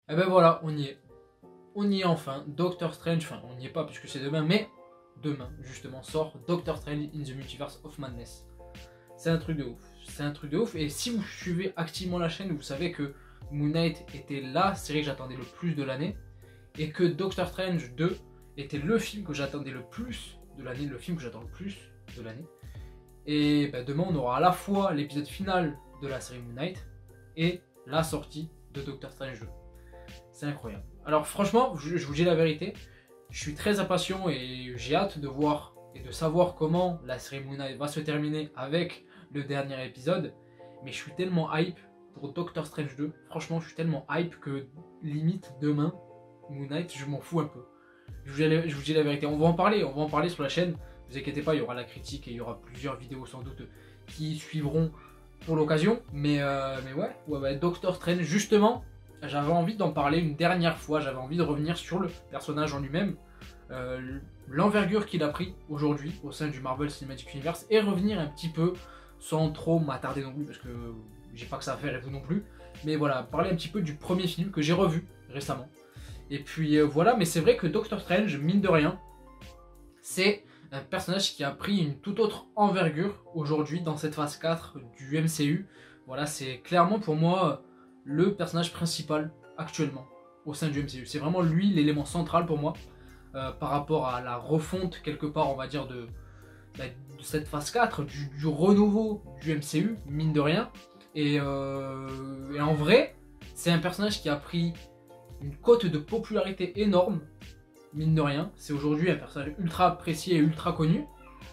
Et ben voilà, on y est. On y est enfin. Doctor Strange, enfin on n'y est pas puisque c'est demain, mais demain justement sort Doctor Strange in the Multiverse of Madness. C'est un truc de ouf. C'est un truc de ouf. Et si vous suivez activement la chaîne, vous savez que Moon Knight était la série que j'attendais le plus de l'année. Et que Doctor Strange 2 était le film que j'attendais le plus de l'année, le film que j'attends le plus de l'année. Et ben, demain, on aura à la fois l'épisode final de la série Moon Knight et la sortie de Doctor Strange 2. C'est incroyable. Alors franchement, je vous dis la vérité, je suis très impatient et j'ai hâte de voir et de savoir comment la série Moon Knight va se terminer avec le dernier épisode. Mais je suis tellement hype pour Doctor Strange 2. Franchement, je suis tellement hype que limite demain, Moon Knight, je m'en fous un peu. Je vous dis la vérité, on va en parler sur la chaîne. Ne vous inquiétez pas, il y aura la critique et il y aura plusieurs vidéos sans doute qui suivront pour l'occasion. Mais ouais, Doctor Strange, justement, j'avais envie d'en parler une dernière fois. J'avais envie de revenir sur le personnage en lui-même, l'envergure qu'il a pris aujourd'hui au sein du Marvel Cinematic Universe et revenir un petit peu sans trop m'attarder non plus parce que j'ai pas que ça à faire et vous non plus. Mais voilà, parler un petit peu du premier film que j'ai revu récemment. Et puis voilà, mais c'est vrai que Doctor Strange, mine de rien, c'est un personnage qui a pris une toute autre envergure aujourd'hui dans cette phase 4 du MCU. Voilà, c'est clairement pour moi le personnage principal actuellement au sein du MCU. C'est vraiment lui l'élément central pour moi par rapport à la refonte quelque part, on va dire, de cette phase 4, du renouveau du MCU, mine de rien. Et en vrai, c'est un personnage qui a pris une cote de popularité énorme, mine de rien. C'est aujourd'hui un personnage ultra apprécié et ultra connu,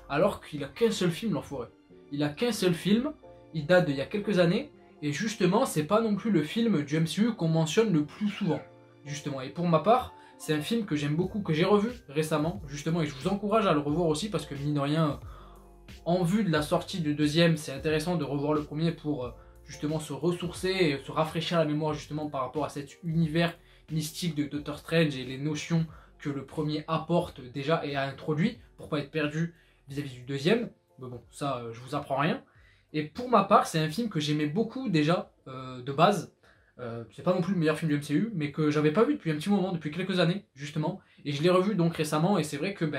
alors qu'il a qu'un seul film, l'enfoiré. Il a qu'un seul film, il date d'il y a quelques années, et justement, c'est pas non plus le film du MCU qu'on mentionne le plus souvent, justement. Et pour ma part, c'est un film que j'aime beaucoup, que j'ai revu récemment, justement, et je vous encourage à le revoir aussi, parce que mine de rien, en vue de la sortie du deuxième, c'est intéressant de revoir le premier pour justement se ressourcer et se rafraîchir la mémoire justement par rapport à cet univers mystique de Doctor Strange et les notions que le premier apporte déjà et a introduit pour pas être perdu vis-à-vis du deuxième. Mais bon, ça, je vous apprends rien. Et pour ma part, c'est un film que j'aimais beaucoup déjà de base. C'est pas non plus le meilleur film du MCU, mais que j'avais pas vu depuis un petit moment, depuis quelques années justement. Et je l'ai revu donc récemment et c'est vrai que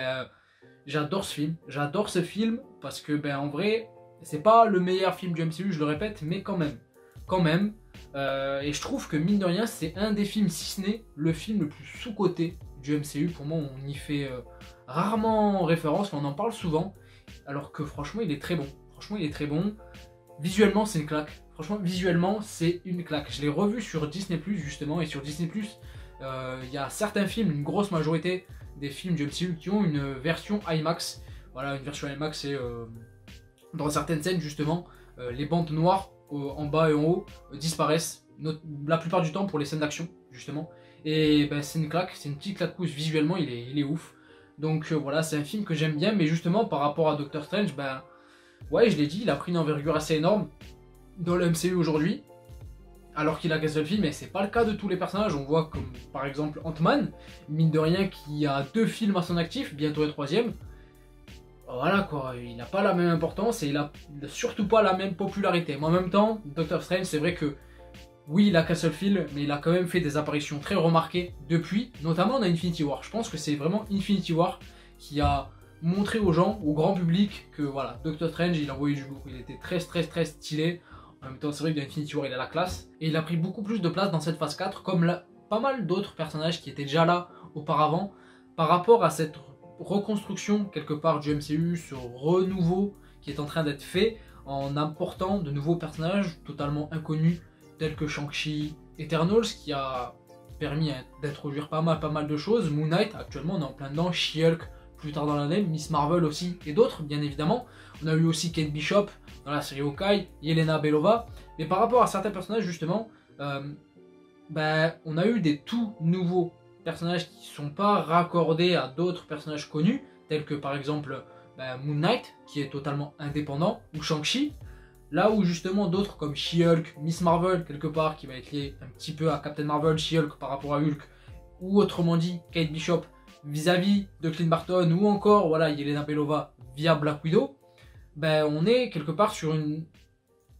j'adore ce film. J'adore ce film parce que en vrai, c'est pas le meilleur film du MCU, je le répète, mais quand même. Et je trouve que mine de rien, c'est un des films, si ce n'est le film le plus sous-coté du MCU. Pour moi, on y fait rarement référence, mais on en parle souvent. Alors que franchement, il est très bon. Franchement, il est très bon. Visuellement, c'est une claque. Franchement, visuellement, c'est une claque. Je l'ai revu sur Disney+, justement, et sur Disney+, il y a certains films, une grosse majorité des films du MCU qui ont une version IMAX. Voilà, une version IMAX, c'est dans certaines scènes, justement, les bandes noires en bas et en haut disparaissent la plupart du temps pour les scènes d'action justement et c'est une claque, c'est une petite claquouche visuellement, il est ouf. Donc voilà, c'est un film que j'aime bien, mais justement par rapport à Doctor Strange, ouais, je l'ai dit, il a pris une envergure assez énorme dans le MCU aujourd'hui alors qu'il a qu'un seul film, et c'est pas le cas de tous les personnages. On voit comme par exemple Ant-Man, mine de rien, qui a 2 films à son actif, bientôt un 3e. Voilà quoi, il n'a pas la même importance et il a surtout pas la même popularité. Mais en même temps, Doctor Strange, c'est vrai que oui, il a qu'un seul film, mais il a quand même fait des apparitions très remarquées depuis, notamment dans Infinity War. Je pense que c'est vraiment Infinity War qui a montré aux gens, au grand public, que voilà, Doctor Strange, il a envoyé du lourd. Il était très stylé. En même temps, c'est vrai que dans Infinity War, il a la classe. Et il a pris beaucoup plus de place dans cette phase 4, comme pas mal d'autres personnages qui étaient déjà là auparavant, par rapport à cette reconstruction quelque part du MCU, ce renouveau qui est en train d'être fait en apportant de nouveaux personnages totalement inconnus tels que Shang-Chi, Eternals qui a permis d'introduire pas mal de choses, Moon Knight actuellement on est en plein dedans, She-Hulk plus tard dans l'année, Miss Marvel aussi et d'autres bien évidemment. On a eu aussi Kate Bishop dans la série Hawkeye, Yelena Belova, mais par rapport à certains personnages justement, on a eu des tout nouveaux personnages qui ne sont pas raccordés à d'autres personnages connus, tels que par exemple Moon Knight, qui est totalement indépendant, ou Shang-Chi, là où justement d'autres comme She-Hulk, Miss Marvel, quelque part, qui va être lié un petit peu à Captain Marvel, She-Hulk par rapport à Hulk, ou autrement dit Kate Bishop vis-à-vis de Clint Barton, ou encore voilà, Yelena Belova via Black Widow, on est quelque part sur une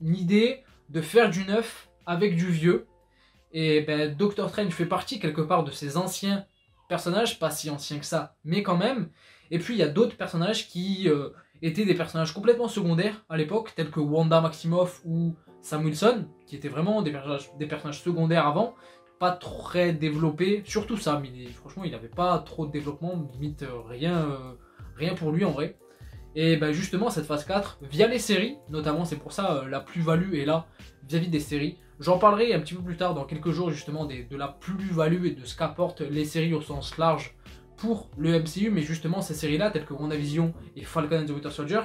idée de faire du neuf avec du vieux. Et ben, Doctor Strange fait partie quelque part de ces anciens personnages, pas si anciens que ça, mais quand même. Et puis il y a d'autres personnages qui étaient des personnages complètement secondaires à l'époque, tels que Wanda Maximoff ou Sam Wilson, qui étaient vraiment des personnages secondaires avant, pas très développés, surtout Sam, franchement il n'avait pas trop de développement, limite rien pour lui en vrai. Et ben justement cette phase 4, via les séries, notamment c'est pour ça la plus-value est là vis-à-vis des séries. J'en parlerai un petit peu plus tard dans quelques jours justement de la plus-value et de ce qu'apportent les séries au sens large pour le MCU, mais justement ces séries-là, telles que WandaVision et Falcon and the Winter Soldier,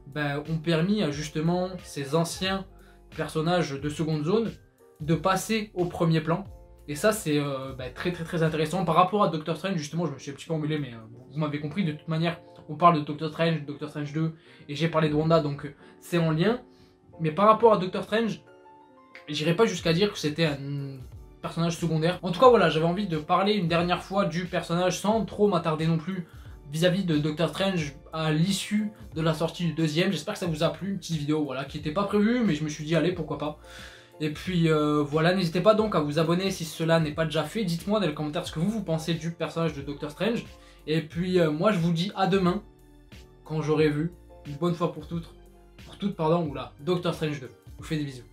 ben, ont permis à justement ces anciens personnages de seconde zone de passer au premier plan. Et ça c'est ben, très intéressant. Par rapport à Doctor Strange, justement, je me suis un petit peu emmêlé, mais vous m'avez compris, de toute manière, on parle de Doctor Strange 2, et j'ai parlé de Wanda, donc c'est en lien. Mais par rapport à Doctor Strange, j'irai pas jusqu'à dire que c'était un personnage secondaire. En tout cas voilà, j'avais envie de parler une dernière fois du personnage sans trop m'attarder non plus vis-à-vis de Doctor Strange à l'issue de la sortie du deuxième. J'espère que ça vous a plu, une petite vidéo voilà, qui n'était pas prévue, mais je me suis dit allez pourquoi pas. Et puis voilà, n'hésitez pas donc à vous abonner si cela n'est pas déjà fait. Dites-moi dans les commentaires ce que vous pensez du personnage de Doctor Strange. Et puis moi je vous dis à demain, quand j'aurai vu, une bonne fois pour toutes, Doctor Strange 2. Je vous fais des bisous.